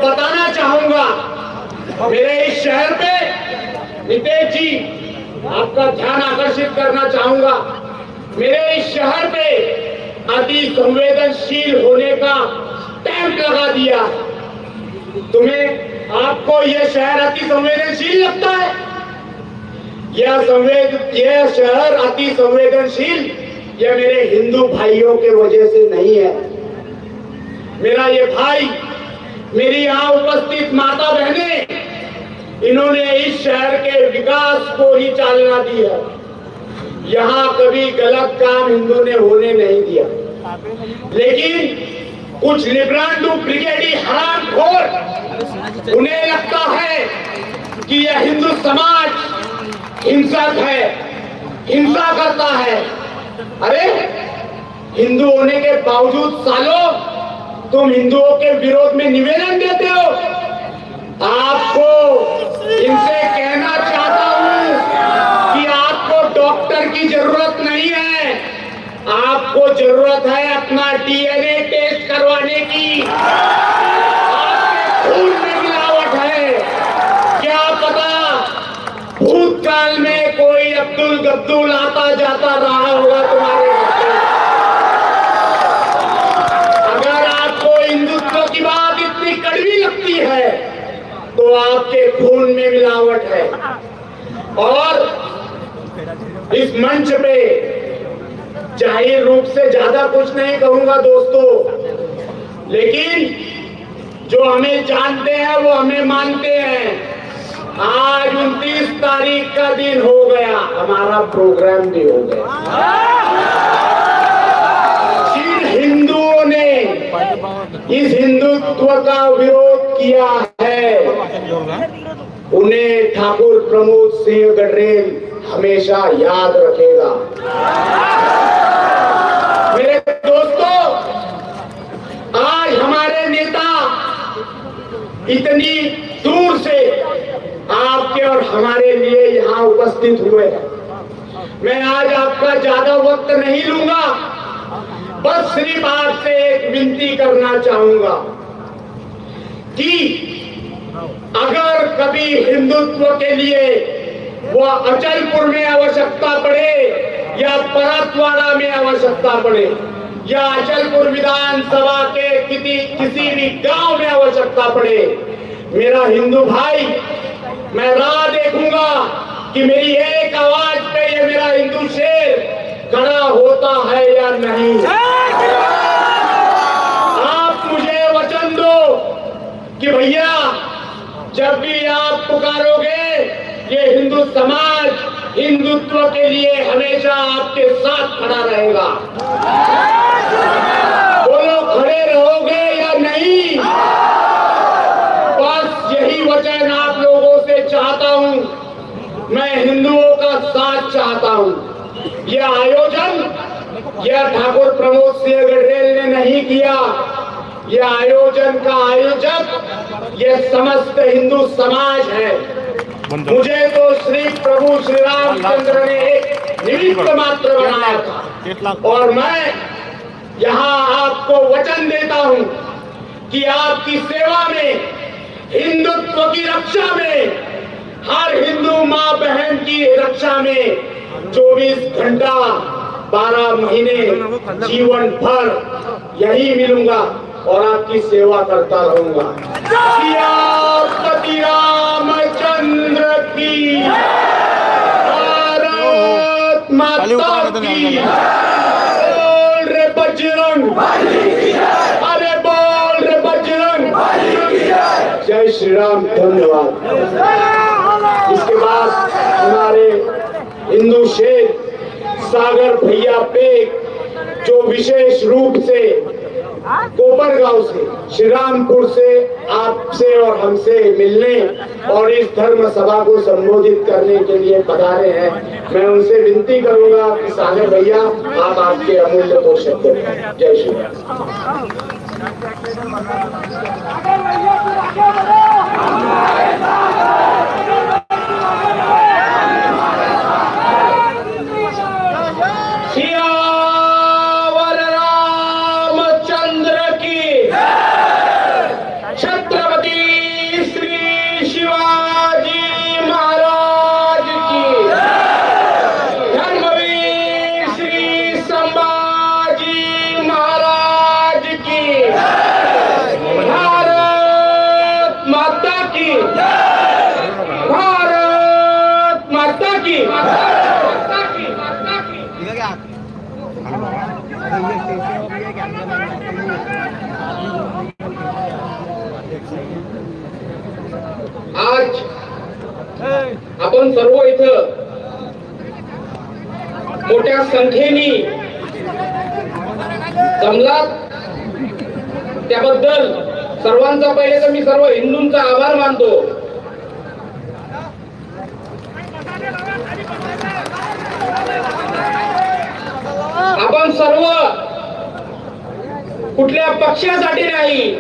बताना चाहूंगा, मेरे इस शहर पे नितेश जी आपका ध्यान आकर्षित करना चाहूंगा, मेरे इस शहर पे अति संवेदनशील होने का स्टैंप लगा दिया। तुम्हें आपको यह शहर अति संवेदनशील लगता है? यह शहर अति संवेदनशील यह मेरे हिंदू भाइयों के वजह से नहीं है। मेरा ये भाई, मेरी यहाँ उपस्थित माता बहनें, इन्होंने इस शहर के विकास को ही चालना दी है। यहाँ कभी गलत काम हिंदू ने होने नहीं दिया, लेकिन कुछ लिब्रांडू ब्रिगेडी हरामखोर, उन्हें लगता है कि यह हिंदू समाज हिंसक है, हिंसा करता है। अरे हिंदू होने के बावजूद सालों तुम हिंदुओं के विरोध में निवेदन देते हो। आपको इनसे कहना चाहता हूं कि आपको डॉक्टर की जरूरत नहीं है, आपको जरूरत है अपना डीएनए टेस्ट करवाने की। आपके खून में मिलावट है, क्या पता भूतकाल में कोई अब्दुल गब्दुल आता जाता रहा होगा तुम्हारे घर पे। अगर आपको हिंदुत्व की बात इतनी कड़वी लगती है तो आपके खून में मिलावट है। और इस मंच पे जाहिर रूप से ज्यादा कुछ नहीं कहूंगा दोस्तों, लेकिन जो हमें जानते हैं वो हमें मानते हैं। आज 29 तारीख का दिन हो गया, हमारा प्रोग्राम भी हो गया। जिन हिंदुओं ने इस हिंदुत्व का विरोध किया है उन्हें ठाकुर प्रमोद सिंह गडरेल हमेशा याद रखेगा। मेरे दोस्तों, आज हमारे नेता इतनी दूर से आपके और हमारे लिए यहाँ उपस्थित हुए हैं। मैं आज आपका ज्यादा वक्त नहीं लूंगा, बस सिर्फ आपसे एक विनती करना चाहूंगा कि अगर कभी हिंदुत्व के लिए वो अचलपुर में आवश्यकता पड़े या परतवाड़ा में आवश्यकता पड़े या अचलपुर विधानसभा के किसी भी गांव में आवश्यकता पड़े, मेरा हिंदू भाई, मैं राह देखूंगा कि मेरी एक आवाज पे ये मेरा हिंदू शेर खड़ा होता है या नहीं। आप मुझे वचन दो कि भैया जब भी आप पुकारोगे ये हिंदू समाज हिंदुत्व के लिए हमेशा आपके साथ खड़ा रहेगा। बोलो, खड़े रहोगे या नहीं? बस यही वचन आप लोगों से चाहता हूं। मैं हिंदुओं का साथ चाहता हूं। यह आयोजन यह ठाकुर प्रमोद सिंह गडरेल ने नहीं किया, यह आयोजन का आयोजक यह समस्त हिंदू समाज है। मुझे तो श्री प्रभु श्री रामचंद्र ने एक निमित्त मात्र बनाया था और मैं यहाँ आपको वचन देता हूँ कि आपकी सेवा में, हिंदुत्व की रक्षा में, हर हिंदू माँ बहन की रक्षा में 24 घंटा 12 महीने जीवन भर यही मिलूंगा और आपकी सेवा करता रहूंगा। सियापति रामचंद्र की, भारत माता की, बोल रे बजरंग, अरे बोल रे बजरंग, जय श्री राम। धन्यवाद। इसके बाद हमारे हिंदू शेर सागर भैया पेक, जो विशेष रूप से कोपरगांव से, श्रीरामपुर से आपसे और हमसे मिलने और इस धर्म सभा को संबोधित करने के लिए पधारे हैं, मैं उनसे विनती करूंगा कि सागर भैया आप आपके अमूल्य दो शब्द। जय श्री राम। सियावर रामचंद्र की, छत्रपति आपण सर्व इथं मोठ्या संख्येने जमलात त्याबद्दल सर्वांचा पहिले तर मी सर्व हिंदूंचा आभार मानतो. आपण सर्व कुठल्या पक्षासाठी नाही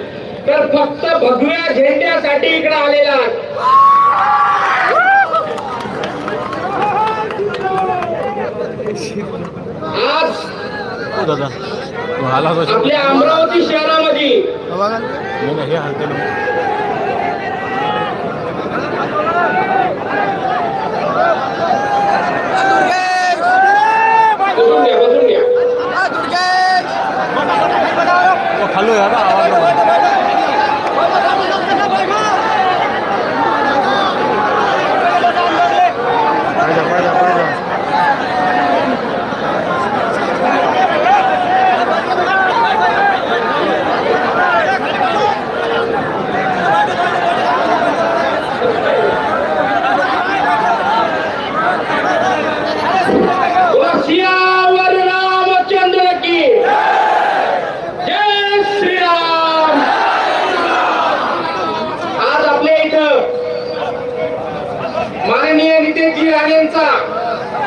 तर फक्त भगव्या झेंड्यासाठी इकडे आलेला आहात. आज आपल्या अमरावती शहरामध्ये बसून घ्या खालो यार आवाज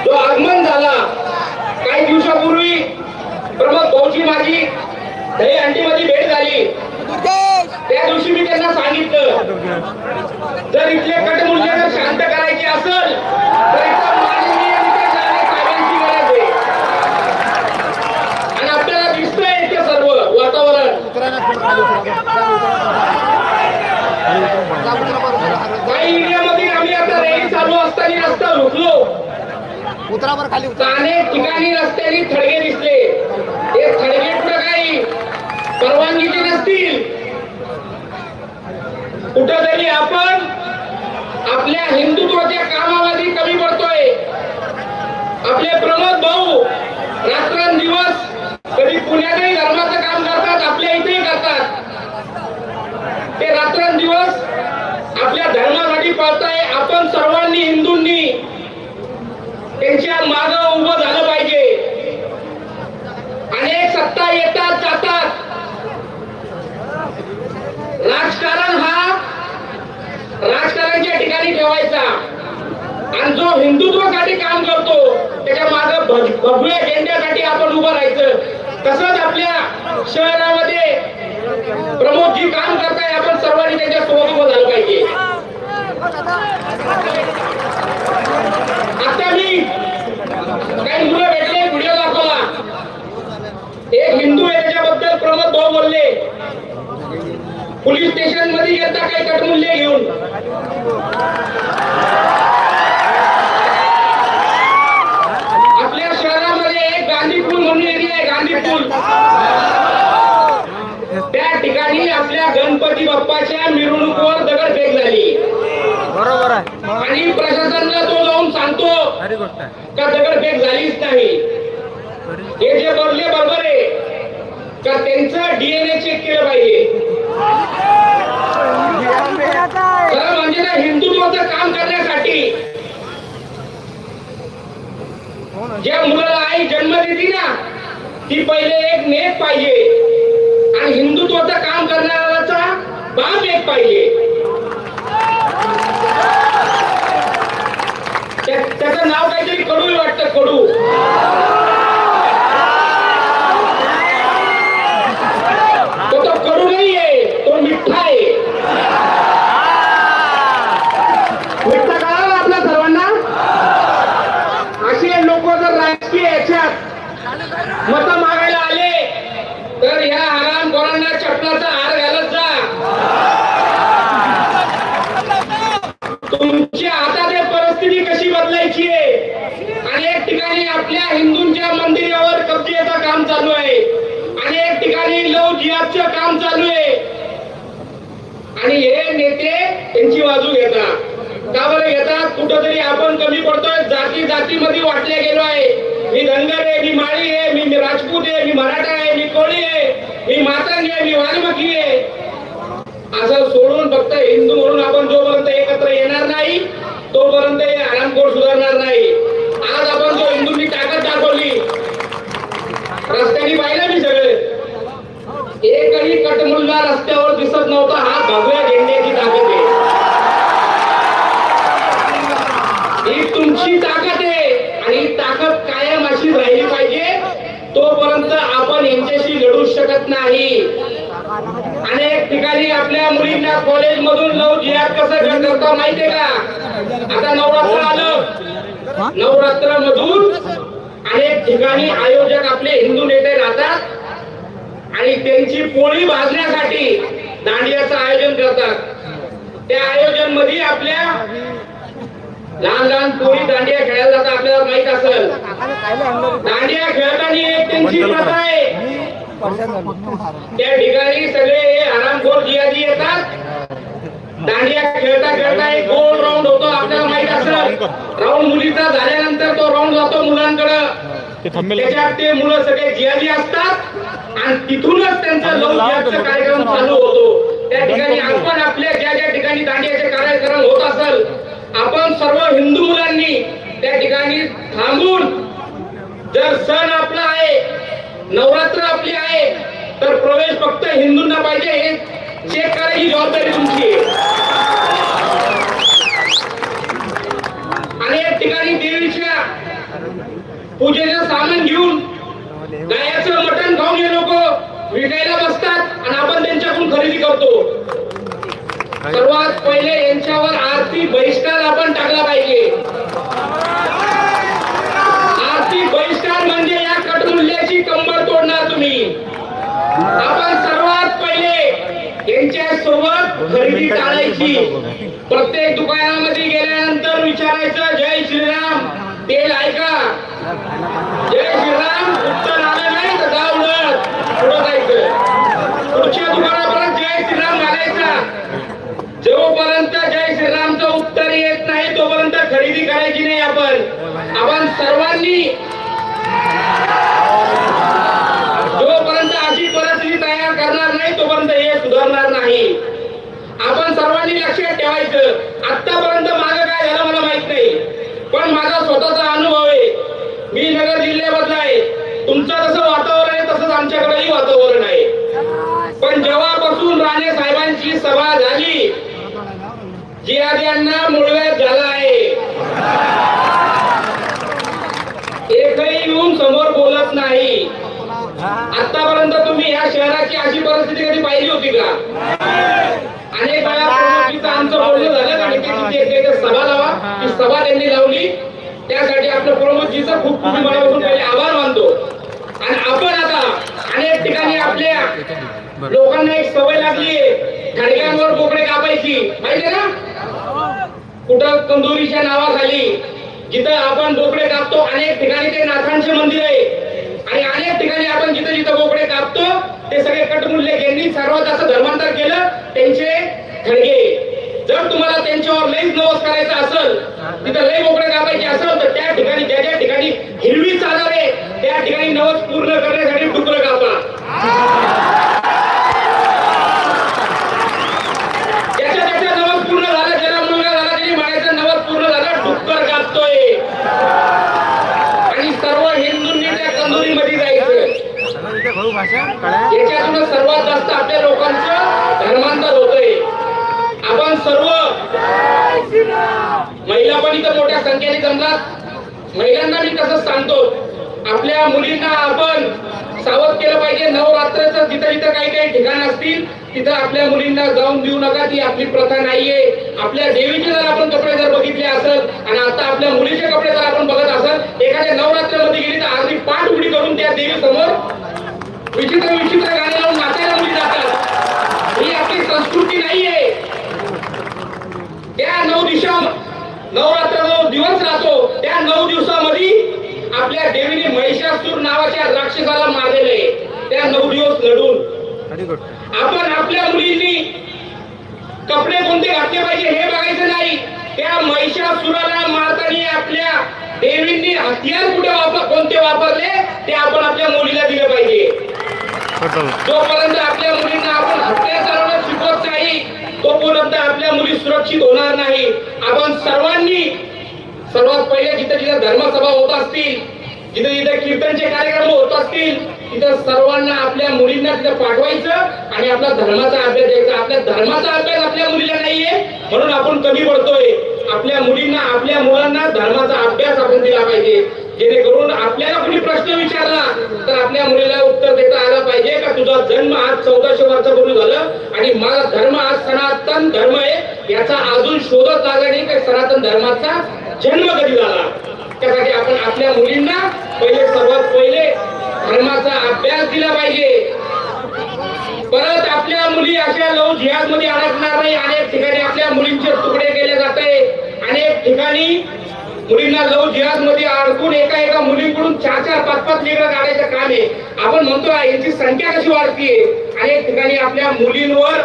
जो आगमन झाला काही दिवसापूर्वी प्रमोद भाऊची माझी दही अंडी मध्ये भेट झाली. त्या दिवशी मी त्यांना सांगितलं जर इथले कटमुल्य जर शांत करायचे असेल तर इथं माननीय नितेश राणे साहेबांची गरज आहे. आणि आपल्याला दिसतंय ते सर्व वातावरण. काही एरियामध्ये आम्ही आता रॅली चालू असताना रस्ता रुकलो. अनेक ठिकाणी रस्त्याने थडगे दिसले. हे थडगे कुठं काही परवानगीचे नसतील. कुठंतरी आपण आपल्या हिंदुत्वाच्या कामामध्ये कमी पडतोय. आपले प्रमोद भाऊ रात्रंदिवस कधी पुण्यातही धर्माचं काम करतात आपल्या इथेही करतात. ते रात्रंदिवस आपल्या धर्मासाठी पळताय. आपण सर्वांनी हिंदूंनी त्यांच्या मागं उभं झालं पाहिजे. अनेक सत्ता येतात जातात. राजकारण हा राजकारणाच्या ठिकाणी ठेवायचा आणि जो हिंदुत्वासाठी काम करतो त्याच्या मागं भगव्या झेंड्यासाठी आपण उभं राहायचं. तसंच आपल्या शहरामध्ये प्रमोदजी काम करताय. आपण सर्वांनी त्यांच्या सोबत उभं झालं पाहिजे. आता मी काही मुलं भेटले व्हिडिओ दाखवला. एक हिंदू आहे त्याच्याबद्दल प्रमोद भाऊ बोलले. पोलीस स्टेशन मध्ये गेलता काही कटमुल्य घेऊन. आपल्या शहरामध्ये एक गांधी पूल म्हणून एरिया आहे. गांधी पूल त्या ठिकाणी आपल्या गणपती बाप्पाच्या मिरवणुकीवर दगडफेक झाली. बरोबर आहे. आणि प्रशासनाला तो जाऊन सांगतो का दगडफेक झालीच नाही. हे जे बोलले बरोबर आहे का त्यांचं डीएनए चेक केलं पाहिजे. खरं म्हणजे ना हिंदुत्वाचं काम करण्यासाठी ज्या मुलाला आई जन्म देते ना ती पहिले एक नेक पाहिजे आणि हिंदुत्वाचं काम करणाऱ्याचा बाप एक पाहिजे. त्याचं नाव काहीतरी कडू वाटतं. कडू तो कडू नाहीये तो मिठ्ठा आहे. मिठ्ठा कळाला आपल्या सर्वांना. असे लोक जर राजकीय याच्यात मत मागायला आले तर ह्या हरामखोरांना चपलाचा हार घालत जा. तुमच्या हातात परिस्थिती कशी बदलायची आहे. अनेक ठिकाणी आपल्या हिंदूंच्या मंदिरावर कब्जेचं काम चालू आहे. अनेक ठिकाणी लव जिहादचं काम चालू आहे आणि हे नेते त्यांची बाजू घेतात. का बरं घेतात. कुठंतरी आपण कमी पडतोय. जाती जातीमध्ये वाटले गेलो आहे. मी धनगर आहे, मी माळी आहे, मी राजपूत आहे, मी मराठा आहे, मी कोळी आहे, मी मातंग आहे, मी वाल्मिकी आहे. असं सोडून फक्त हिंदू म्हणून आपण जोपर्यंत एकत्र येणार नाही तोपर्यंत होणार नाही. आज आपण जो हिंदूंनी ताकद दाखवली, रस्त्याने पाहिलं मी सगळे, एकही कटमुल्ला रस्त्यावर दिसत नव्हता. हा भगव्या झेंड्याची ताकद आहे, ही तुमची ताकद आहे आणि ही ताकद कायम अशीच राहिली पाहिजे. तोपर्यंत आपण यांच्याशी लढू शकत नाही. अनेक ठिकाणी आपल्या मुलींना कॉलेज मधून लव जिहाद कसं करता माहितीये का? आता नवरात्र आलं, नवरात्र मधून अनेक ठिकाणी आयोजक आपले हिंदू नेते राहतात आणि त्यांची पोळी भाजण्यासाठी दांडियाचं आयोजन करतात. त्या आयोजन मध्ये आपल्या लहान लहान पोरी दांडिया खेळायला जातात. आपल्याला माहित असेल, दांडिया खेळताना एक त्यांची प्रथा आहे, त्या ठिकाणी सगळे आरामखोर जिहादी येतात. दांडिया खेळता खेळता एक गोल राऊंड होतो, आपल्याला माहित असेल. राऊंड मुलीचा झाल्यानंतर तो राऊंड जातो मुलांकडे, त्याच्यात ते मुलं सगळे जिहादी असतात आणि तिथूनच त्यांचा लव जिहादचा कार्यक्रम चालू होतो. त्या ठिकाणी आपण आपल्या ज्या ज्या ठिकाणी दांडियाचे कार्यक्रम होत असेल, आपण सर्व हिंदू मुलांनी त्या ठिकाणी थांबून, जर सण आपला आहे, नवरात्र आपली आहे, तर प्रवेश फक्त हिंदूंना पाहिजे हे चेक करायची जबाबदारी तुमची आहे. अनेक ठिकाणी देवीच्या पूजेचं सामान घेऊन गायाचं मटण खाऊन हे लोक विकायला बसतात आणि आपण त्यांच्याकडून खरेदी करतो. सर्वात पहिले यांच्यावर आर्थिक बहिष्कार आपण टाकला पाहिजे. आर्थिक बहिष्कार म्हणजे या कटमुल्याची कंबर तोडणार तुम्ही. आपण सर्वात पहिले यांच्या सोबत खरेदी टाळायची. प्रत्येक दुकानामध्ये गेल्यानंतर विचारायचं, जय श्रीराम तेल आहे का? जय श्रीराम उत्तर आलं नाही तर गाव पुढं जायचं. पुढच्या दुकानापर्यंत जय श्रीराम घालायचा. जोपर्यंत जय श्रीरामचं उत्तर येत नाही तोपर्यंत खरेदी करायची नाही. आपण सर्वांनी जोपर्यंत अशी परिस्थिती तयार करणार नाही तोपर्यंत हे सुधारणार नाही. आपण सर्वांनी लक्षात ठेवायचं. आतापर्यंत मागं काय झालं मला माहित नाही, पण माझा स्वतःचा अनुभव आहे. मी नगर जिल्ह्यामधला आहे. तुमचं जसं वातावरण आहे तसंच आमच्याकडेही वातावरण आहे. पण जेव्हापासून राणे साहेबांची सभा झाली, जिहाद्यांना मुळव्याध झाला आहे. एकही येऊन समोर बोलत नाही. आतापर्यंत तुम्ही या शहराची अशी परिस्थिती कधी पाहिली होती का? अनेक वेळा प्रमुखीचं आमचं बोलणं झालं आणि त्यांची सभा लावा, ती सभा त्यांनी लावली. त्यासाठी आपलं प्रमुखजीचं खूप खूप मनापासून पहिले आभार मानतो. आणि आपण आता अनेक ठिकाणी आपल्या लोकांना एक सवय लागलीये खडक्यांवर बोकडे कापायची, माहितीये ना? कुठं कंदुरीच्या नावाखाली जिथं आपण बोकडे कापतो, अनेक ठिकाणी ते नाथांचे मंदिर आहे आणि अनेक ठिकाणी आपण जिथं जिथं बोकडे कापतो ते सगळे कटमुल्ले यांनी सर्वात जास्त धर्मांतर केलं त्यांचे खडगे. जर तुम्हाला त्यांच्यावर लईच नवस करायचा असेल, तिथं लई बोकडे कापायचे असेल, तर त्या ठिकाणी ज्या ज्या ठिकाणी हिरवी चादर आहे त्या ठिकाणी नवस पूर्ण करण्यासाठी डुकरं कापा. ज्याच्या नवस पूर्ण झाला, ज्याला मुलगा झाला त्यांनी म्हणायचं नवस पूर्ण झाला, डुक्कर कापतोय. आणि सर्व हिंदूंनी त्या कंदुरीमध्ये जायचं. याच्यातून सर्वात जास्त आपल्या लोकांचं धर्मांतर होतंय. आपण सर्व महिला पण इथं मोठ्या संख्येने जमलात. महिलांना मी तसंच सांगतो, आपल्या मुलींना आपण सावध केलं पाहिजे. नवरात्राचं जिथं जिथं काही काही ठिकाण असतील तिथं आपल्या मुलींना जाऊन देऊ नका. ती आपली प्रथा नाहीये. आपल्या देवीचे जर आपण कपडे जर बघितले असेल आणि आता आपल्या मुलीचे कपडे जर आपण बघत असेल, एखाद्या नवरात्रामध्ये गेली तर अर्धी पाठ उडी करून त्या देवी समोर विचित्र विचित्र गाणे लावून नाचायला मुली जातात. ही आपली संस्कृती नाहीये. त्या 9 दिवसा नवरात्र 9 दिवस राहतो, त्या 9 दिवसामध्ये आपल्या देवीने महिषासूर नावाच्या राक्षसाला मारलेले आहे. त्या 9 दिवस लढून आपण आपल्या मुलींनी कपडे कोणते घातले पाहिजे हे बघायचं नाही. त्या महिषासुराला मारताना आपल्या देवींनी हत्यार कोणते वापरले ते आपण आपल्या मुलीला दिले पाहिजे. जोपर्यंत आपल्या मुलींना आपण हत्यार चालवणं शिकवत नाही तोपर्यंत आपल्या मुली सुरक्षित होणार नाही. आपण सर्वांनी सर्वात पहिले जिथे जिथे धर्मसभा होत असतील, जिथे जिथे कीर्तनचे कार्यक्रम होत असतील, तिथं सर्वांना आपल्या मुलींना तिथे पाठवायचं आणि आपला धर्माचा अभ्यास द्यायचा. आपल्या धर्माचा अभ्यास आपल्या मुलीला नाहीये म्हणून आपण कमी पडतोय. आपल्या मुलींना, आपल्या मुलांना धर्माचा अभ्यास आपण दिला पाहिजे, जेणेकरून आपल्याला कोणी प्रश्न विचारला तर आपल्या मुलीला उत्तर देता आलं पाहिजे का तुझा जन्म आज 1400 वर्षापूर्वी झालं आणि माझा धर्म आज सनातन धर्म आहे याचा अजून शोधत लागला नाही की सनातन धर्माचा जन्म कधी झाला. त्यासाठी आपण आपल्या मुलींना सर्वात पहिले धर्माचा अभ्यास दिला पाहिजे. परत आपल्या मुली अशा लव जिहाद मध्ये अडकणार नाही. अनेक ठिकाणी आपल्या मुलींचे तुकडे केले जाते. अनेक ठिकाणी मुलींना लव जिहाद मध्ये अडकून एका मुलीकडून 4-4, 5-5 लेकरं काढायचं काम आहे. आपण म्हणतो यांची संख्या कशी वाढतीये. अनेक ठिकाणी आपल्या मुलींवर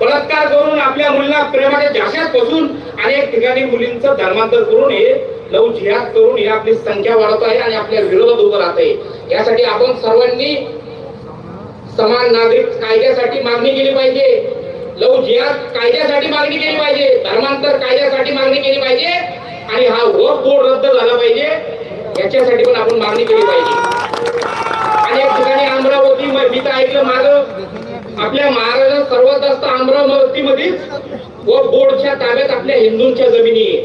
बलात्कार करून आपल्या मुलींना प्रेमाच्या झाशात फसून अनेक ठिकाणी मुलींचं धर्मांतर करून हे लव जिहाद करून ही आपली संख्या वाढत आहे आणि आपल्या विरोधात उभं राहत आहे. यासाठी आपण सर्वांनी समान नागरिक कायद्यासाठी मागणी केली पाहिजे. लव जिहाद कायद्यासाठी मागणी केली पाहिजे. धर्मांतर कायद्यासाठी मागणी केली पाहिजे आणि हा वक्फ बोर्ड रद्द झाला पाहिजे याच्यासाठी पण आपण मागणी केली पाहिजे. अनेक ठिकाणी अमरावती मी तर ऐकलं मागं आपल्या महाराष्ट्रात सर्वात जास्त अमरावतीमध्येच वक्फ बोर्डच्या ताब्यात आपल्या हिंदूंच्या जमिनी आहे.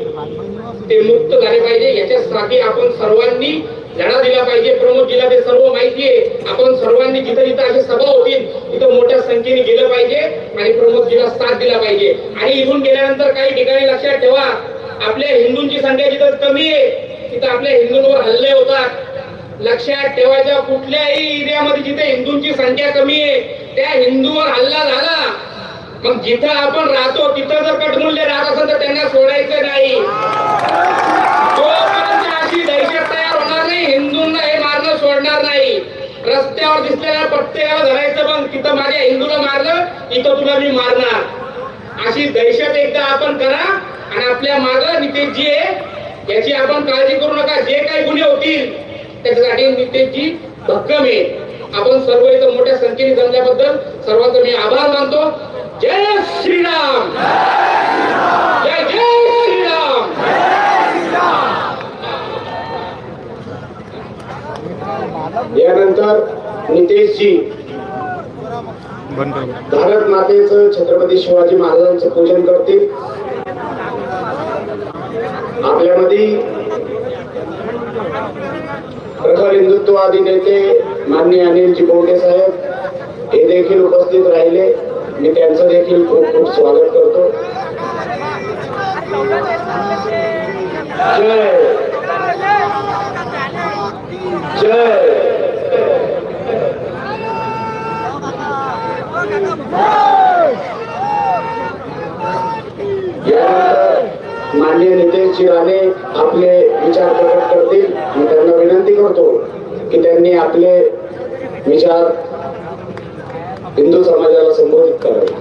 ते मुक्त झाले पाहिजे. याच्यासाठी आपण सर्वांनी लढा दिला पाहिजे. प्रमोदजीला ते सर्व माहिती आहे. आपण सर्वांनी जिथं जिथं अशी सभा होतील तिथं मोठ्या संख्येने गेलं पाहिजे आणि प्रमोदजीला साथ दिला पाहिजे. आणि इथून गेल्यानंतर काही ठिकाणी लक्षात ठेवा आपल्या हिंदूंची संख्या जिथं कमी आहे तिथं आपल्या हिंदूंवर हल्ले होतात. लक्षात ठेवायचं कुठल्याही एरियामध्ये जिथे हिंदूंची संख्या कमी आहे त्या हिंदूवर हल्ला झाला मग जिथं आपण राहतो तिथं जर कटमूल्य राहत असेल तर त्यांना सोडायचं नाही. जोपर्यंत अशी दहशत तयार होणार नाही हिंदूंना हे मारणं सोडणार नाही. रस्त्यावर दिसलेल्या पट्ट्यावर धरायचं मग तिथं माझ्या हिंदूला मारलं इथं तुला मी मारणार. अशी दहशत एकदा आपण करा आणि आपल्या मागं नितेशजी आहे याची आपण काळजी करू नका. जे काही गुन्हे होतील त्याच्यासाठी नितेशजी भक्कम आहे. आपण सर्व इथं मोठ्या संख्येने जमल्याबद्दल सर्वांचा मी आभार मानतो. जय श्रीराम. जय जय श्रीराम. यानंतर नितेशजी भारत मातेचं छत्रपती शिवाजी महाराजांचं पूजन करतील. आपल्यामध्ये प्रखर हिंदुत्ववादी नेते माननीय अनिलजी बोंडे साहेब हे देखील उपस्थित राहिले. मी त्यांचं देखील खूप खूप स्वागत करतो. जय जय माननीय नितेशजी राणे आपले विचार प्रकट करतील. मी त्यांना विनंती करतो की त्यांनी आपले विचार हिंदू समाजाला संबोधित करावे.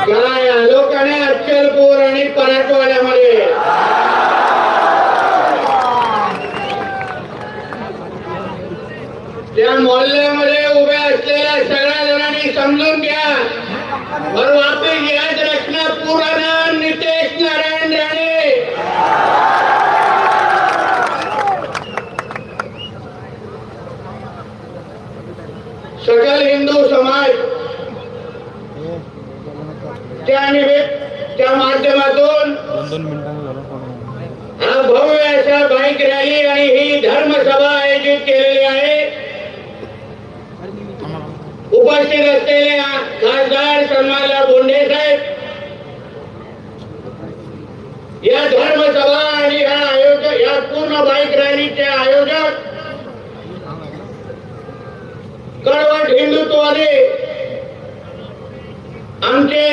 काय लोकांनी अक्कलपूर आणि पराठवाड्यामध्ये त्या मोहल्ल्यामध्ये उभ्या असलेल्या सगळ्या जणांनी समजून घ्या. और वापस याद रखना पूरा नाम नितेश नारायण राणे. सकल हिंदू समाज त्या माध्यमातून हा भव्य अशा बाईक रॅली आणि ही धर्मसभा आयोजित केलेली आहे. उपस्थित असलेले खासदार सन्मानला बोंडे साहेब या धर्मसभा आणि या पूर्ण बाईक रॅलीचे आयोजक कडवट हिंदुत्ववादी आमचे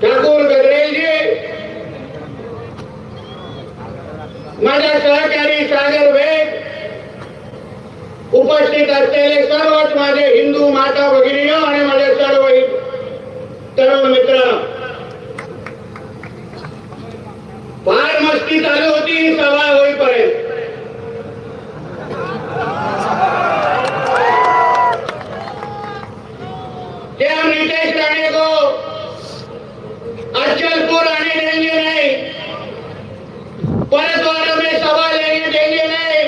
ठाकूर गजरेलजी, माझ्या सहकारी सागर बेग, उपस्थित असलेले सर्वच माझे हिंदू माता भगिनी आणि माझे सर्व सर्व मित्र, फार मस्ती चालू होती सभा होईपर्यंत. क्या नीतीश राणे को अचलपुर आने देंगे नहीं, परतवार में सभा लेने देंगे नहीं.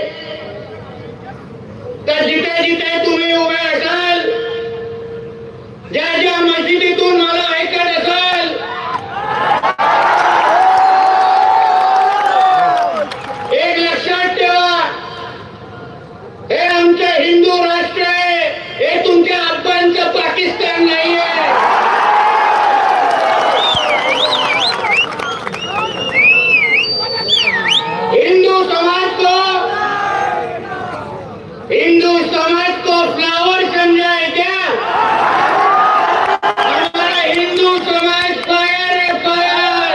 तर जिथे जिथे तुम्ही उभे असाल, ज्या ज्या मस्जिदीतून मला ऐकत असाल, एक लक्षात ठेवा, हे आमचे हिंदू राष्ट्र आहे, हे तुमच्या अफगाणचं पाकिस्तान नाही आहे. हिंदू समाज को फ्लावर समझा है क्या? हमारा हिंदू समाज फायर है, फायर.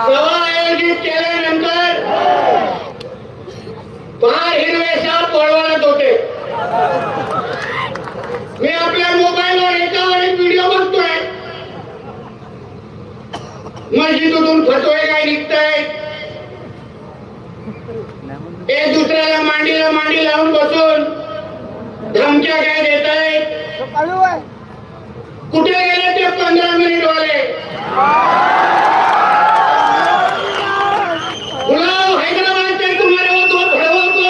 सभा आयोजित केल्यानंतर फार हिरवे साप वळवळत होते. मी आपल्या मोबाईलवर एकावर एक व्हिडिओ बघतोय. मस्जिदून फतवे काय निघतायत, एक दुसऱ्याला मांडीला मांडी लावून बसून धमक्या काय देत आहेत. कुठे गेले ते 15 मिनिट वाले? बुलाओ हैदराबाद से तुम्हारे वो दो भड़वों को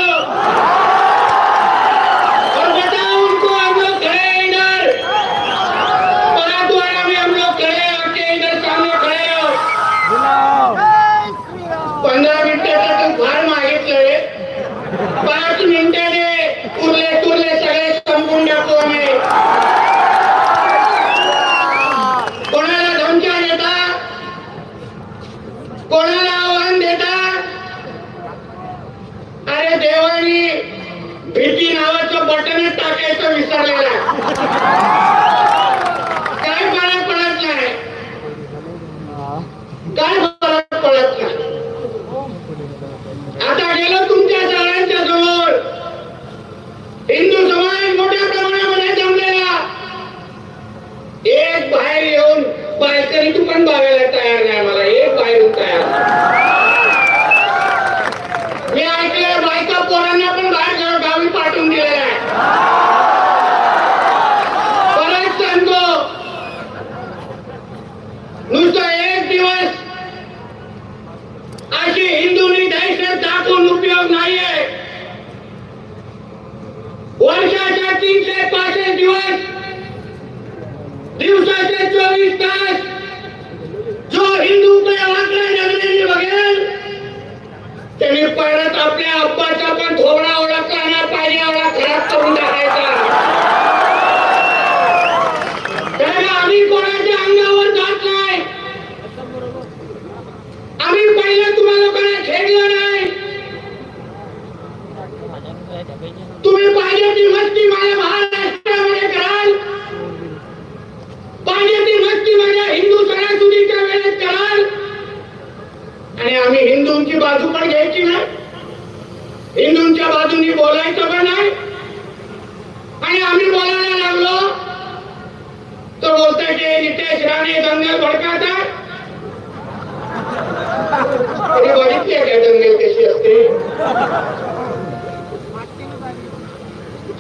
और बताओ उनको हम लोग खड़े हैं इधर, परतवाड़ा में हम लोग खड़े हैं, आपके इधर सामने खड़े हो. 15 मिनिटाचं तू फार मागितलं रे, 5 मिनिटाने उरले सगळे संपून टाकू आम्ही. कोणाला धमक्या देता, कोणाला आव्हान देता? अरे देवानी भीती नावाचं बटनच टाकायचं विसरलेलं आहे. काय फरक पडत नाही, काय फरक पडत नाही. आता गेलो तुमच्या सगळ्यांच्या समोर, हिंदू समाज मोठ्या प्रमाणामध्ये जमलेला. एक बाहेर येऊन बायकरी तू पण बघायला तयार नाही, मला एक बाहेर येऊन तयार. मी ऐकलंय बायका पोरांना पण बाहेर गावी पाठवून दिलेलं आहे. परत सांगतो, नुसतं एक दिवस अशी हिंदूंनी दहशत दाखवून उपयोग नाहीये. वर्षाच्या 365 दिवस, दिवसाचे 24 तास जो हिंदू वाकडे नजरेने बघेल त्यांनी परत आपल्या अब्बाचा पण थोडा ओळखला पाहिजे, एवढा खराब करून टाकायचा. त्याला आम्ही कोणाच्या अंगावर जात नाही. आम्ही पहिलं तुम्हा लोकांना खेळलं नाही. तुम्ही पाहिजे ती मस्ती माझ्या महाराष्ट्रामध्ये कराल, पाहिजे ती मस्ती माझ्या हिंदू सणासुदीच्या वेळेत कराल, आणि आम्ही हिंदूंची बाजू पण घ्यायची नाही, हिंदूंच्या बाजूनी बोलायचं पण नाही. आणि आम्ही बोलायला लागलो तर बोलताय की नितेश राणे दंगल भडकावतात. बघितली आहे का दंगल कशी असते?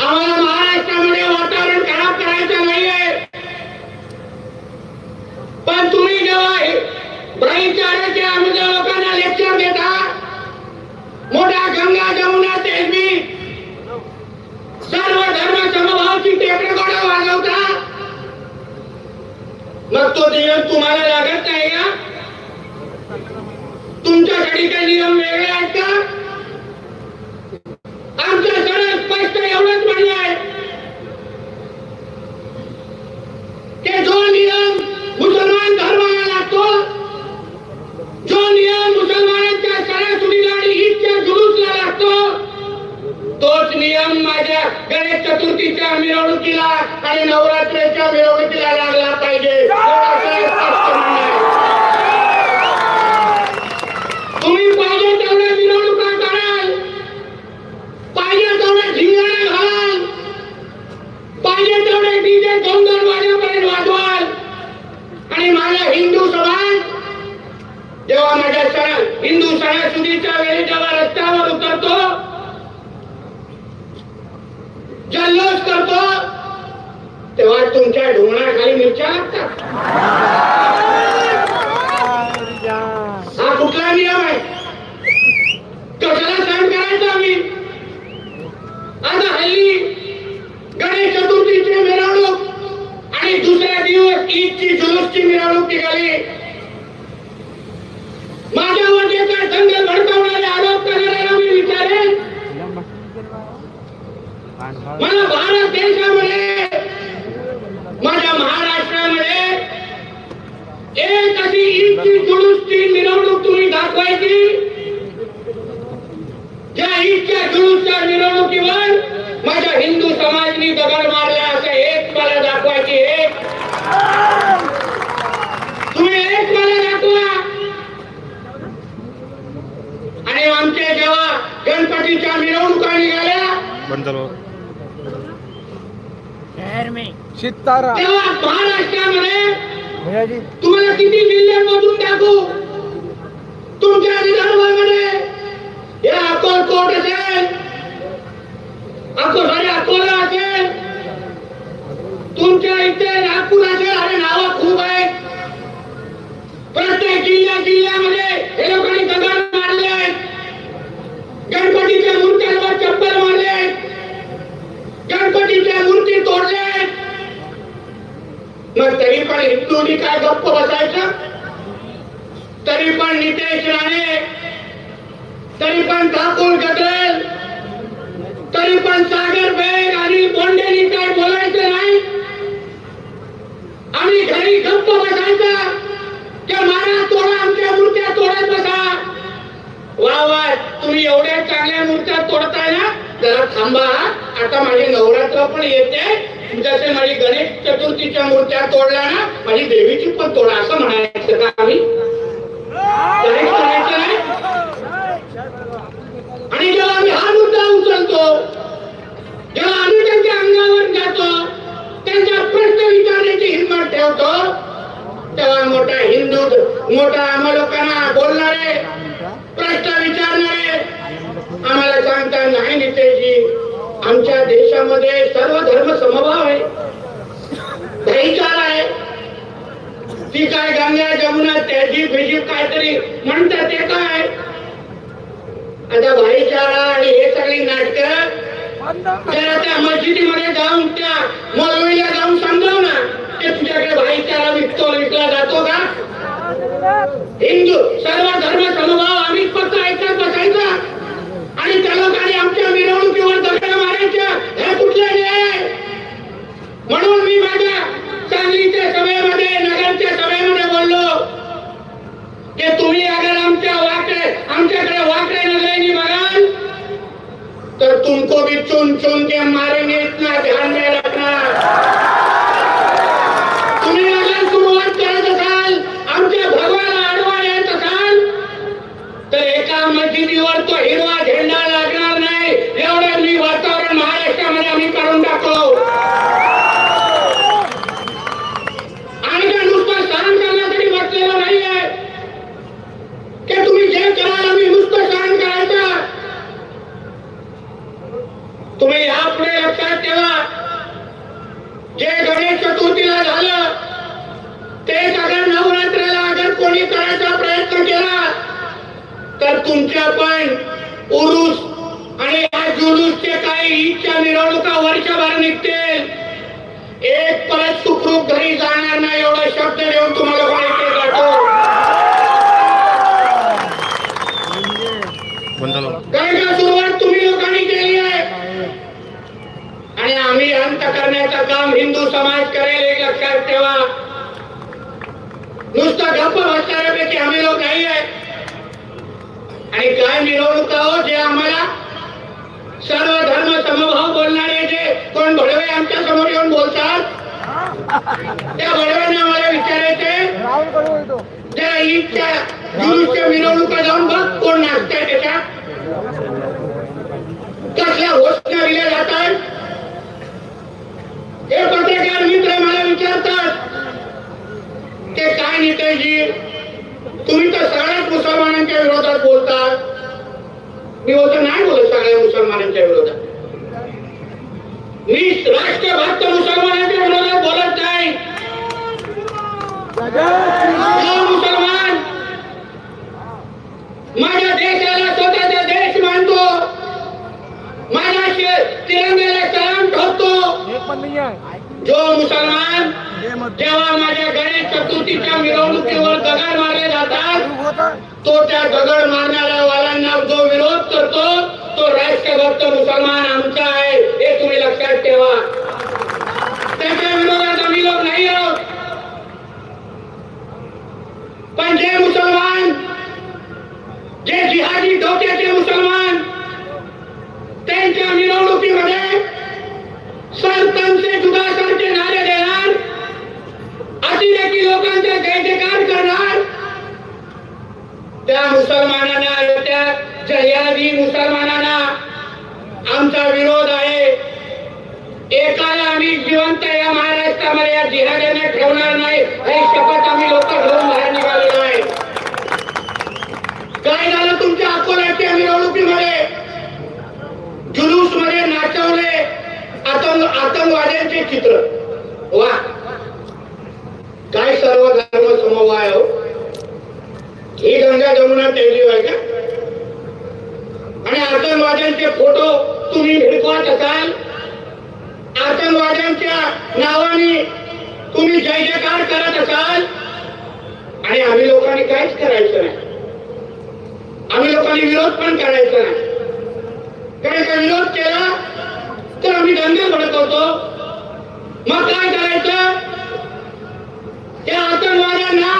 आम्हाला महाराष्ट्रामध्ये वातावरण खराब करायचं नाहीये. पण तुम्ही जेव्हा भाईचाराचे आमच्या लोकांना लेक्चर देता, मोठ्या गंगा जमुना तेजवी सर्व धर्म समभावाची टेपरेगोडा वाजवता, मग तो नियम तुम्हाला लागत नाही का? तुमच्यासाठी काही नियम वेगळे आहेत का? आमच्या सरळ स्पष्ट एवढंच म्हणणं आहे की जो नियम मुसलमान धर्माला लागतो, जो नियम मुसलमानांच्या सणासुदीला आणि ईदच्या जुलूसला लागतो, तोच नियम माझ्या गणेश चतुर्थीच्या मिरवणुकीला आणि नवरात्रीच्या मिरवणुकीला लागला पाहिजे. तुम्ही पाहिजे तेवढ्या मिरवणुका कराल, पाहिजे तेवढ्या झिंगाण्या हिंदू सणासुदीच्या वेळी जेव्हा रस्त्यावर उतरतो, जल्लोष करतो, तेव्हा तुमच्या ढोंगणाखाली मिरच्या लागतात. हा कुठला नियम आहे? कशाला सहन करायचं आम्ही? आता हल्ली गणेश चतुर्थीची मिरवणूक आणि दुसऱ्या दिवस ईदची जुलूसची मिरवणूक निघाली. माझ्यावर जे काय दंगल भडकवणारे आरोप करणाऱ्यांना मी विचारेन, मला भारत देशामध्ये, माझ्या महाराष्ट्रामध्ये एक अशी ईदची जुलूसची मिरवणूक तुम्ही दाखवायची, ज्या ईदच्या जुलूसच्या मिरवणुकीवर माझ्या हिंदू समाजाने दगड मारला असं एक मला दाखवायची. एक तुम्ही एक मला दाखवा. आणि आमच्या जेव्हा गणपतीच्या मिरवणुका निघाल्या तेव्हा महाराष्ट्रामध्ये तुम्हाला किती जिल्ह्यांमधून दाखवू? तुमच्या विदर्भामध्ये या अकोलकोट असेल, अकोला असेल, तुमच्या इथे नागपूर असेल, अरे नावं खूप आहेत. प्रत्येक जिल्ह्यामध्ये हे लोकांनी दगड मारले आहेत, गणपतीच्या मूर्त्यांवर चप्पल मारले आहेत, गणपतीच्या मूर्ती तोडल्या आहेत. मग तरी पण हिंदूंनी काय गप्प बसायचं? तरी पण नितेश राणे, तरी पण ठाकूर गटरेल, तरी पण सागर बेग आणि बोंडेनी काय बोलायचं नाही? आम्ही घरी गप्प बसायचं की मारा तोडा, आमच्या मूर्त्या तोडत बसा? वा वा, तुम्ही एवढ्या चांगल्या मूर्त्या तोडताय ना, जरा थांबा. आता माझे नवरात्र पण येते, जसे माझी गणेश चतुर्थीच्या मूर्त्या तोडल्या ना, माझी देवीची पण तोडा, असं म्हणायचं का आम्ही? काहीच करायचं नाही. आणि जेव्हा आम्ही हा मुद्दा उचलतो, जेव्हा आम्ही त्यांच्या अंगावर जातो, त्यांच्या प्रश्न विचारण्याची हिंमत ठेवतो, तेव्हा मोठा हिंदू, मोठा आम्हा लोकांना बोलणारे, प्रश्न विचारणारे आम्हाला सांगता, नाही नितेशजी, आमच्या देशामध्ये सर्व धर्म समभाव आहे, भाईचारा आहे. ती काय गंगा जमुना तहजीब बिजीब काहीतरी म्हणतात ते काय? आता भाईचारा आणि हे सगळी नाटकं जरा त्या मस्जिदीमध्ये जाऊन त्या मौलवीला जाऊन समजाव ना, की तुझ्याकडे भाईचारा विकला जातो का? हिंदू सर्व धर्म समभाव आम्ही फक्त ऐकत बसायचा आणि त्या लोकांनी आमच्या मिरवणुकीवर दगड मारायच्या, हे कुठले न्याय? म्हणून मी माझ्या सांगलीच्या सभेमध्ये, नगरच्या सभेमध्ये बोललो की तुम्ही अगर आमच्याकडे वाकडे नजरेने बघाल तर तुमको भी चुन चुन के मारेंगे, इतना ध्यान में रखना. तुम्ही अगर सुरुवात करत असाल, आमच्या भगवाला आडवा येत असाल, तर एका मस्जिदीवर तो हिरवा झेंडा लागणार नाही, एवढं मी वातावरण महाराष्ट्रामध्ये आम्ही करून टाकलो. आणि का नुसतं सहन करण्यासाठी बसलेलं नाहीये की तुम्ही जे कराल आम्ही नुसतं सहन करायचं. तुम्ही यापुढे लक्षात ठेवा, जे गणेश चतुर्थीला झालं तेच अगर नवरात्राला अगर कोणी करायचा प्रयत्न केला तर तुमच्या पण उरूस आणि या जुलूसचे काही ईदच्या मिरवणुका वर्षभर निघतील, एक परत सुखरूप घरी जाणार नाही, एवढा शब्द देऊन तुम्हाला कोणी जातो. कारण का सुरुवात तुम्ही लोकांनी केली आहे आणि आम्ही अंत करण्याचं काम हिंदू समाज करेल, एक लक्षात ठेवा. नुसतं गप्प बसणाऱ्यापैकी आम्ही लोक नाही आहे. आणि काय मिरवणूक हो जे आम्हाला सर्व धर्म समभाव बोलणारे जे कोण भडवे आमच्या समोर येऊन बोलतात, त्या भडव्यांना आम्हाला विचारायचे, त्या ईदच्या जुलूसच्या मिरवणुका जाऊन बघ कोण नाचतंय, त्याच्या कसल्या घोषणा दिल्या जातात. हे पत्रकार मित्र मला विचारतात ते काय नितेशजी, तुम्ही तर सगळ्याच मुसलमानांच्या विरोधात मी होतं नाही बोलत सगळ्या मुसलमानांच्या विरोधात. मी राष्ट्रभक्त मुसलमानांच्या विरोधात बोलत नाही. जो मुसलमान माझ्या देशाला स्वतःचा देश मानतो, माझ्या तिरंग्याला सलाम ठोकतो, जो मुसलमान जेव्हा माझ्या गणेश चतुर्थीच्या मिरवणुकीवर दगड मारले जातात, तो त्या दगड मारणाऱ्या वाल्यांना जो विरोध करतो तो राष्ट्रभक्त मुसलमान आमचा आहे, हे तुम्ही लक्षात ठेवा. त्याच्या विरोधात आम्ही लोक नाही आहोत. पण जे मुसलमान, जे जिहादी डोक्याचे मुसलमान त्यांच्या मिरवणुकीमध्ये सरतन से जुदा सारखे नारे देणार, अतिरेकी लोकांचा जय जयकार करणार, त्या मुसलमानांना, त्या जिहादी मुसलमानांना आमचा विरोध आहे. एकाला आम्ही जिवंत या महाराष्ट्रामध्ये या जिहाद्यांना ठेवणार नाही, हे शपथ आम्ही लोक घेऊन बाहेर निघालेलो आहे. काय झालं तुमच्या अकोल्याच्या मिरवणुकीमध्ये? जुलूस मध्ये नाचवले आतंकवाद्यांचे चित्र. वा, काय सर्व धर्म समवाय हो. ही गंगा जमुना तेली आहे का? आणि आतंकवाद्यांचे फोटो तुम्ही भिडकवत असाल, आतंकवाद्यांच्या नावाने तुम्ही जय जयकार करत असाल, आणि आम्ही लोकांनी काहीच करायचं नाही. आम्ही लोकांनी विरोध पण करायचा नाही. कारण का विरोध केला तर आम्ही दंगे भडकवतो. मग काय करायचं? त्या आतंकवाद्यांना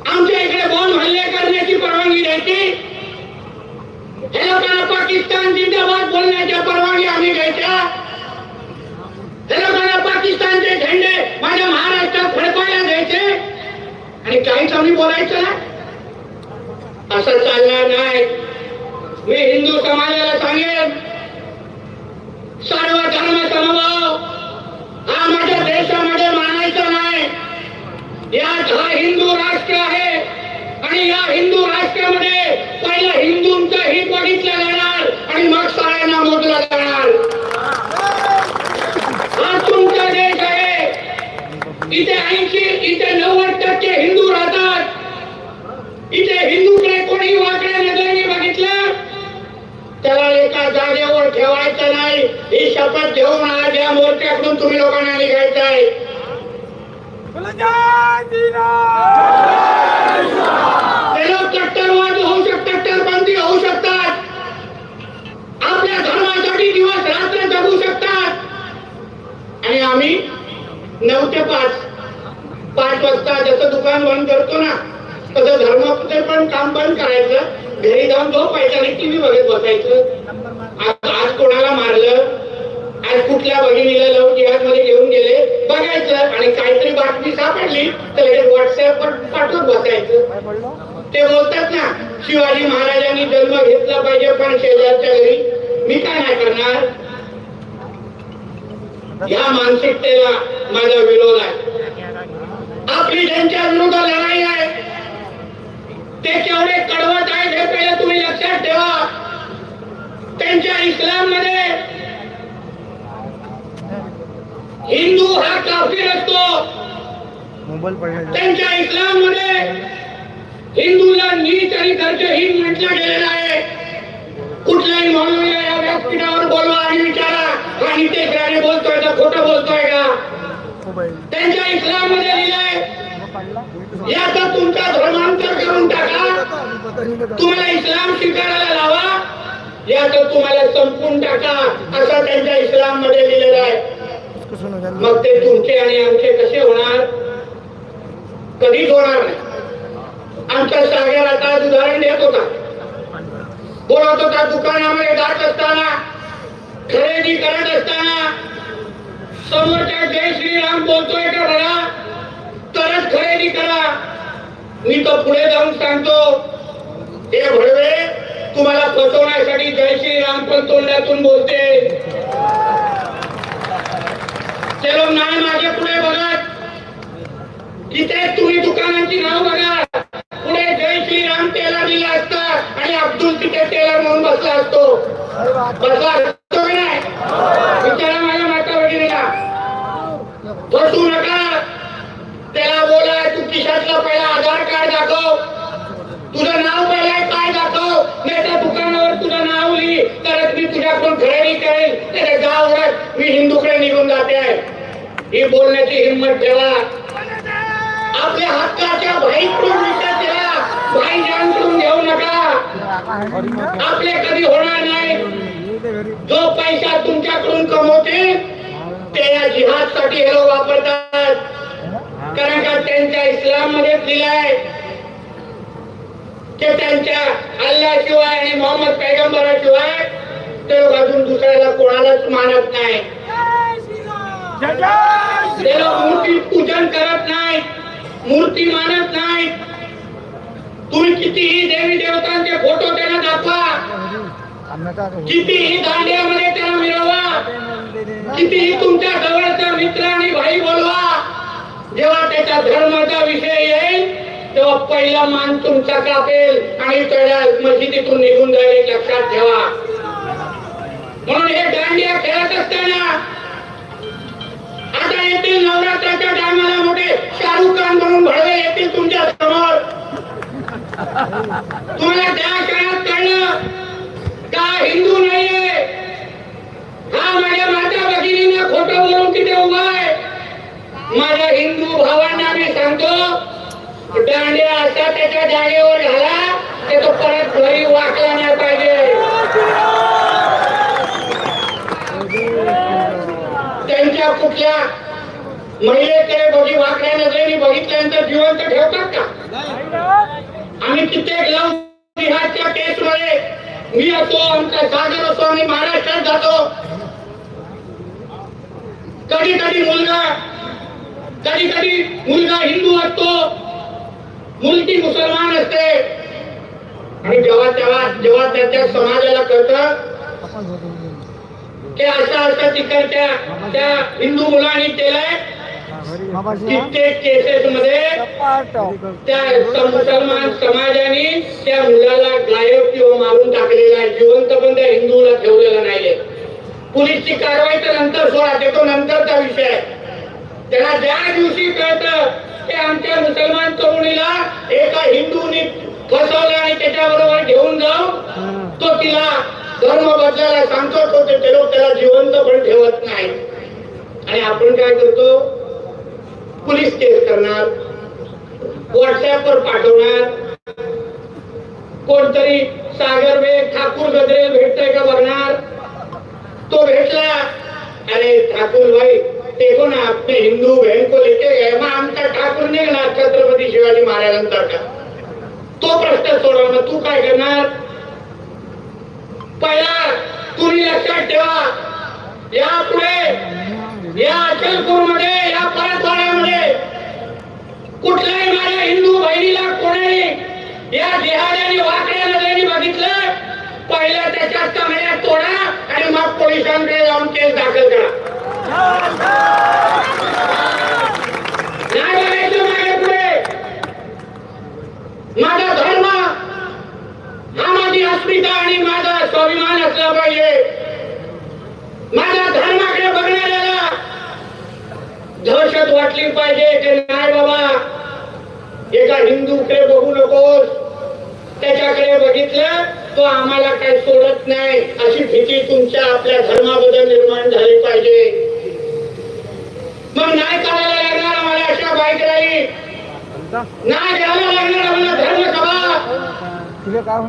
आमच्या इकडे बॉम्ब हल्ले करण्याची परवानगी द्यायची, हे लोकांना पाकिस्तान जिंदाबाद बोलण्याच्या परवानगी आम्ही घ्यायच्या, हे लोकांना पाकिस्तानचे झेंडे माझ्या महाराष्ट्रात फडकवायला द्यायचे, आणि काहीच आम्ही बोलायचं ना. असं चालणार नाही. मी हिंदू समाजाला सांगेन, सर्व धर्म समभाव हा माझ्या देशामध्ये मानायचा नाही. यात हा हिंदू राष्ट्र आहे, आणि या हिंदू राष्ट्रामध्ये पहिला हिंदूंचं हित बघितलं जाणार, आणि मग सगळ्यांना मोजलं जाणार. हा तुमचा देश आहे. इथे 80, इथे 90% हिंदू राहतात. इथे हिंदूकडे कोणी वाकड्या नजरेने बघितलं त्याला एका जागेवर ठेवायचं नाही. ही शपथ घेऊन आज या मोर्चाकडून तुम्ही लोकांना निघायचं आहे. ते लोक कट्टरवाद होऊ शकतात, कट्टरपंथी होऊ शकतात, आपल्या धर्मासाठी दिवस रात्र जगू शकतात, आणि आम्ही 9 ते 5 वाजता जसं दुकान बंद करतो ना, तसं धर्माचं पण काम बंद करायचं, घरी जाऊन झोपायचं आणि टीव्ही बघत बसायचं. आज कोणाला मारलं, आज कुठल्या भगिनीला लव जिहाद मध्ये घेऊन गेले बघायचं, आणि काहीतरी बातमी सापडली तर लगेच व्हॉट्सअपवर पाठवत बसायचं. ते बोलतात ना, शिवाजी महाराजांनी जन्म घेतला पाहिजे पण शेजारच्या घरी. मी काय नाही करणार. या मानसिकतेला माझा विरोध आहे. आपली ज्यांच्या विरोधात लढाई आहे ते केवढे कडवट आहेत हे पहिले तुम्ही लक्षात ठेवा. त्यांच्या इस्लाम मध्ये हिंदू हा काफिर असतो. त्यांच्या इस्लाम मध्ये हिंदूला नीच आणि दर्जहीन म्हटलं गेलेलं आहे. कुठल्याही मौलवीला या व्यासपीठावर बोलवा आणि विचारा, हा नितेश राणे बोलतोय का खोटं बोलतोय का. त्यांच्या इस्लाम मध्ये लिहिलंय, याचा तुमचा धर्मांतर करून टाका, तुम्हाला इस्लाम स्वीकारायला लावा, याचं तुम्हाला संपून टाका, असं त्यांच्या इस्लाम मध्ये लिहिलेलं आहे. मग ते तुमचे आणि आमचे कसे होणार? कधीच होणार नाही. आमचा सागर आता उदाहरण देत होता, बोलत होता, दुकानामध्ये जात असताना, खरेदी करत असताना समोरच्या जय श्रीराम बोलतोय का बघा, तरच खरेदी करा. मी तो पुढे जाऊन सांगतो, हे भडवे तुम्हाला फसवण्यासाठी जय श्रीराम पण तोंडातून बोलते. ते लोक नाही माझ्या पुढे बघत, तिथे तुम्ही दुकानांची नाव बघा, पुढे जय श्रीराम श्याम टेलर लिहिलं असतं आणि अब्दुल तिथे टेलर म्हणून बसला असतो की नाही? विचारा माझ्या माता भगिनीला. बसू नका. त्याला बोला तू खिशातलं पहिला आधार कार्ड दाखव, तुझं नाव पहिला काय दाखव, नाही त्या दुकानावर तुझं नाव लिही तरच मी तुझ्याकडून खरेदी करेल. त्याच्या गावात मी हिंदूकडे निघून जाते आहे. ही बोलण्याची हिंमत ठेवा. आपल्या हक्काच्या भाईकडून विकत घ्या, भाई जाणकडून घेऊ नका. आपले कधी होणार नाही. जो पैसा तुमच्याकडून कमवते ते या जिहादसाठी हे लोक वापरतात. कारण का त्यांच्या इस्लाम मध्ये लिहिलंय की त्यांच्या अल्लाशिवाय आणि मोहम्मद पैगंबराशिवाय ते लोक अजून दुसऱ्याला कोणालाच मानत नाही. ते लोक मूर्ती पूजन करत नाहीत, मूर्ती मानत नाहीत. तुम्ही कितीही देवी देवतांचे फोटो त्यांना दाखवा, कितीही दांड्यामध्ये त्यांना मिळवा, कितीही तुमच्या जवळचा मित्र आणि भाई बोलवा, जेव्हा त्याच्या धर्माचा विषय येईल तेव्हा पहिला मान तुमचा कापेल आणि त्याला मस्जिदीतून निघून जाईल. लक्षात ठेवा. म्हणून हे दांडिया खेळत असताना आता येतील नवरात्राच्या टायमाला मोठे शाहरुख खान म्हणून भडवे येतील तुमच्या समोर. तुम्हाला त्या काळात कळलं का हिंदू नाहीये हा माझ्या माता भगिनींना खोटं बोलून तिथे उभा आहे. माझ्या हिंदू भावांना मी सांगतो दांडिया असा त्याच्या जागेवर झाला ते तो परत घरी वाकला नाही पाहिजे. त्यांच्या कुठल्या महिलेकडे बघी वाकड्या नजरेने बघितल्यानंतर जिवंत ठेवतात का? आम्ही कित्येक लव जिहादच्या केस मध्ये मी असो, आमचा सागर असो, आम्ही महाराष्ट्रात जातो. कधी कधी मुलगा हिंदू असतो, मुलगी मुसलमान असते. आणि जेव्हा त्याच्या समाजाला कळतं की असं तिकडच्या त्या हिंदू मुलांनी केलंय, कित्येक केसेस मध्ये त्या मुसलमान समाजाने त्या मुलाला गायब किंवा मारून टाकलेला आहे. जिवंत पण त्या हिंदूला ठेवलेला नाहीये. पोलीसची कारवाई तर नंतर सोडा, तो नंतरचा विषय. त्याला ज्या दिवशी कळतं की आमच्या मुसलमान तरुणीला एका हिंदूनी फसवलं आणि त्याच्याबरोबर घेऊन जाऊन तो तिला धर्म बदलायला सांगतो, तो ते लोक त्याला जिवंत पण ठेवत नाही. आणि आपण काय करतो? पोलीस केस करणार, व्हॉट्सअपवर पाठवणार. कोणतरी सागर बेग ठाकूर गजरे भेटतोय का बघणार. तो भेटला, अरे ठाकूर भाई देखो ना अपने हिंदू बहन को लेके गए. मग आमचा ठाकूर निघला छत्रपती शिवाजी महाराजांनंतर का? तो प्रश्न सोडवा. मग तू काय करणार? पहिला तुम्ही लक्षात ठेवा, यापुढे या अचलपूरमध्ये या परतवाड्यामध्ये कुठल्याही माझ्या हिंदू बहिणीला कोणी या जिहाद्याने वाकड्या नजरेने बघितलं, पहिल्या त्याच्या कमऱ्या तोडा आणि मग पोलिसांकडे जाऊन केस दाखल करा. नाही बघायचं माझ्या पुढे. माझा धर्म हा माझी अस्मिता आणि माझा स्वाभिमान असला पाहिजे. माझ्या धर्माकडे बघणाऱ्याला दहशत वाटली पाहिजे की नाही बाबा एका हिंदूकडे बघू नकोस, त्याच्याकडे बघितलं तो आम्हाला काही सोडत नाही, अशी भीती तुमच्या आपल्या धर्माबद्दल निर्माण झाली पाहिजे. मग नाही करायला लागणार आम्हाला अशा बाईक रॅली, नाही घ्यायला लागणार आम्हाला धर्मसभा.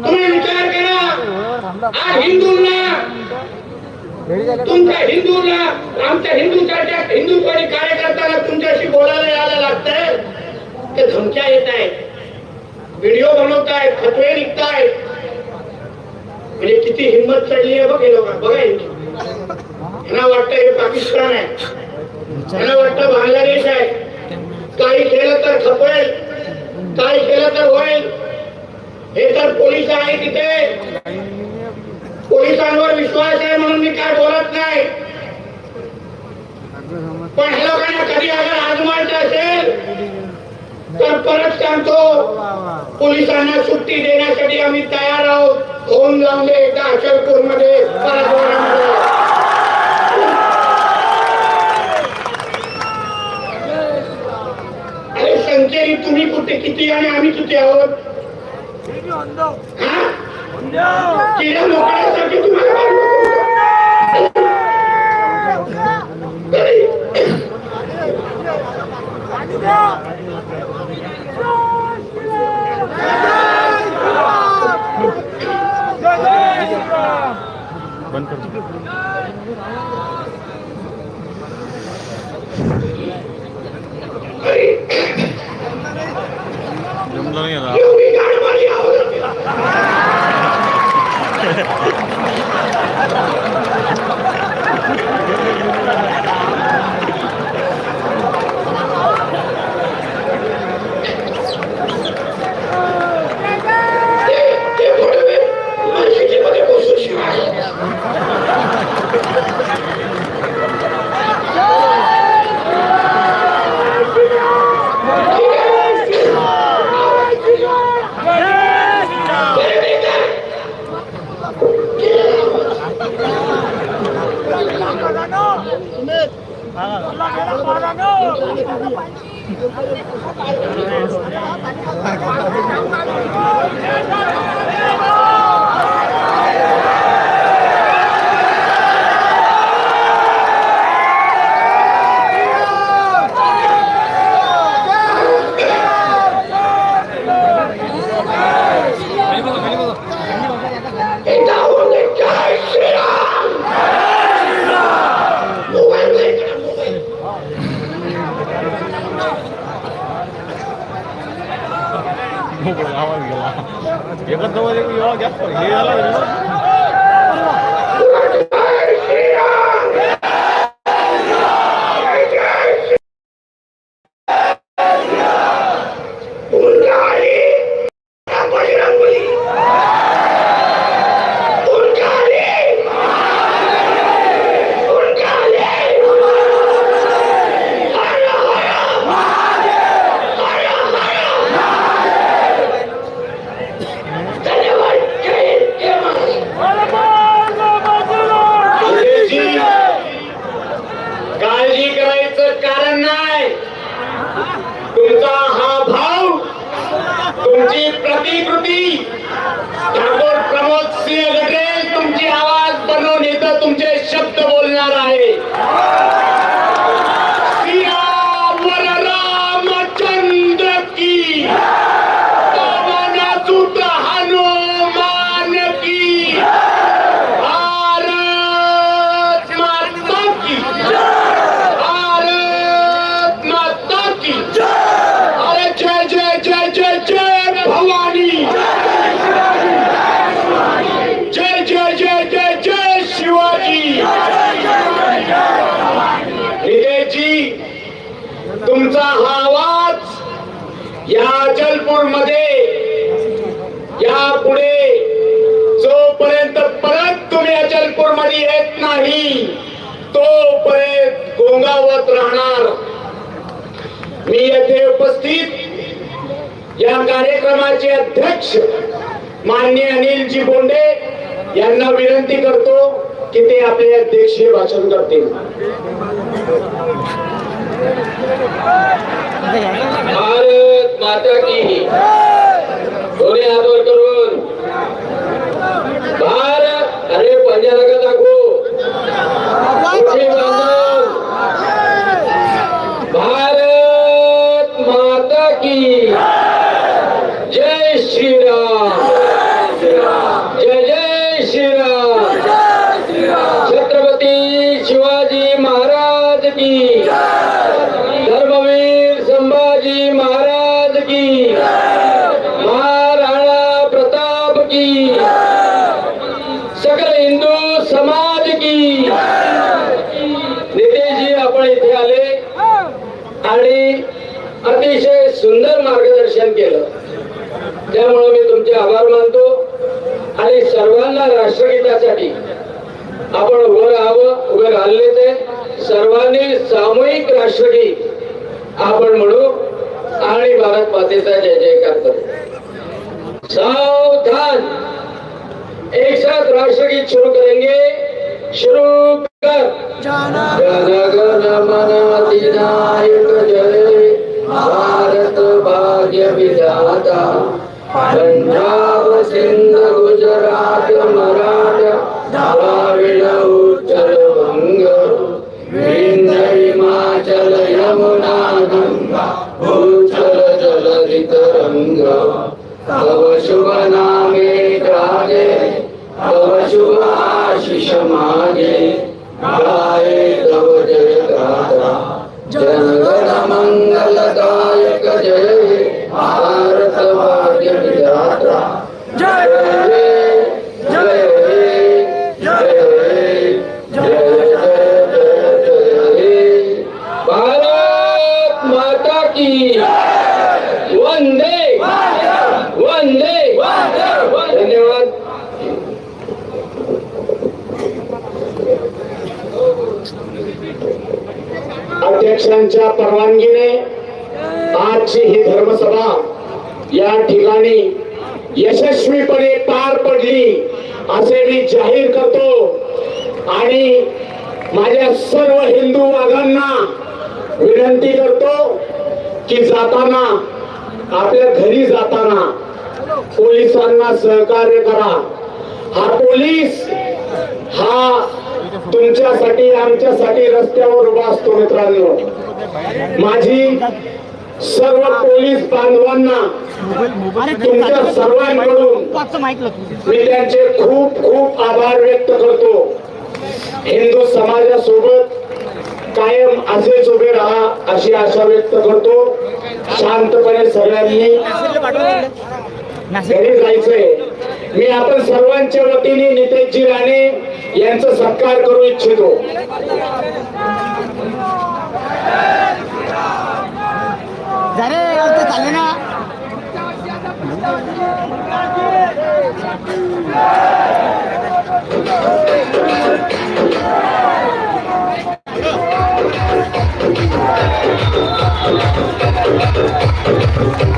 तुम्ही विचार करा, आज तुमच्या हिंदूला आमच्या हिंदूसारख्या हिंदुत्वादी कार्यकर्त्याला तुमच्याशी बोलायला यायला लागतंय, ते धमक्या येत आहेत, व्हिडिओ बनवतायत, फतवे निघतायत. म्हणजे किती हिंमत चढली आहे बघ हे लोक. बघा यांना वाटतं हे पाकिस्तान आहे, यांना वाटतं बांगलादेश आहे. काही केलं तर खपेल, काही केलं तर होईल. हे तर पोलीस आहे तिथे, पोलिसांवर विश्वास आहे म्हणून मी काय बोलत नाही. पण हे लोकांना कधी अगर आजमायचं असेल तर परत सांगतो, पोलिसांना सुट्टी देण्यासाठी आम्ही तयार आहोत. फोन लावले एकदा अचलपूरमध्ये, परत अरे संचेरी तुम्ही कुठे किती आणि आम्ही किती आहोत? किड्या लोकांसाठी तुम्हाला बंद कर. जमलं नाही आता. एवढी गाड माझी आवडते. ते पुढे मस्जिदीमध्ये बसू शिवाय आवाज गेला. एकच जवळ एवढा गॅप हे झाला काळजी करायचं कारण नाही. तुमचा हा भाव, तुमची प्रतिकृती ठाकूर प्रमोद सिंह गटेल तुमची आवाज बनवून इथं तुमचे शब्द बोलणार आहे. सियावर रामचंद्र की, पवनसुत हनुमान की, भारत माता की, भारत माता की. अरे जय जय जय जय जय भवानी, जय जय जय जय जय शिवाजी. नितेशजी, तुमचा हा आवाज या अचलपूर मध्ये यापुढे जोपर्यंत परत तुम्ही अचलपूर मध्ये येत नाही तोपर्यंत गोंगावत राहणार. मी येथे उपस्थित या कार्यक्रमाचे अध्यक्ष माननीय अनिलजी बोंडे यांना विनंती करतो की ते आपले अध्यक्षीय भाषण करतील. भारत माता की, दोन्ही हात वर करून भारत. अरे पंजा नका दाखवू. पुढे बांधून. भारत माता की जय श्रीराम, जय जय श्रीराम. छत्रपती शिवाजी महाराज की, धर्मवीर संभाजी महाराज की, महाराणा प्रताप की, सकल हिंदू समाज की. नितेशजी आपण इथे आले आणि अतिशय सुंदर मार्गदर्शन केलं, त्यामुळे मी तुमचे आभार मानतो. आणि सर्वांना राष्ट्रगीतासाठी आपण उभं राहावं, उभे राहिलेच आहे. सर्वांनी सामूहिक राष्ट्रगीत आपण म्हणू. आणि भारत मातेचा जय जयकार करो। सावधान, एक साथ राष्ट्रगीत शुरू करेंगे। शुरू कर। जन गण मन अधिनायक जय भारत भाग्य विधाता, पंजाब सिंध गुजरात मराठा द्राविड उत्कल बंग, विंध्य हिमाचल यमुना गंगा उच्चल जलधि तरंग, तव शुभ नामे जागे, तव शुभ आशीष मागे, गाये तव जय गाथा, जनगण मंगलदायक जय हे भारत भाग्य विधाता। जय हे जय हे जय हे जय जय जय जय हे भारत माता की वंदे वंदे। धन्यवाद। अध्यक्षांच्या परवानगीने आजची ही धर्मसभा या ठिकाणी यशस्वीपणे पार पडली असे मी जाहीर करतो आणि माझ्या सर्व हिंदू बांधवांना विनंती करतो की जाताना, आपल्या घरी जाताना पोलिसांना सहकार्य करा। हा पोलीस हा तुमच्यासाठी आमच्यासाठी रस्त्यावर उभा असतो। मित्रांनो, माझी सर्व पोलीस बांधवांना तुमच्या सर्वांकडून मी त्यांचे खूप खूप आभार व्यक्त करतो। हिंदू समाजासोबत कायम असेच उभे राहा अशी आशा व्यक्त करतो। शांतपणे सगळ्यांनी घरी जायचंय। मी आपण सर्वांच्या वतीने नितेशजी राणे यांचा सत्कार करू इच्छितो। चालले ना Thank you.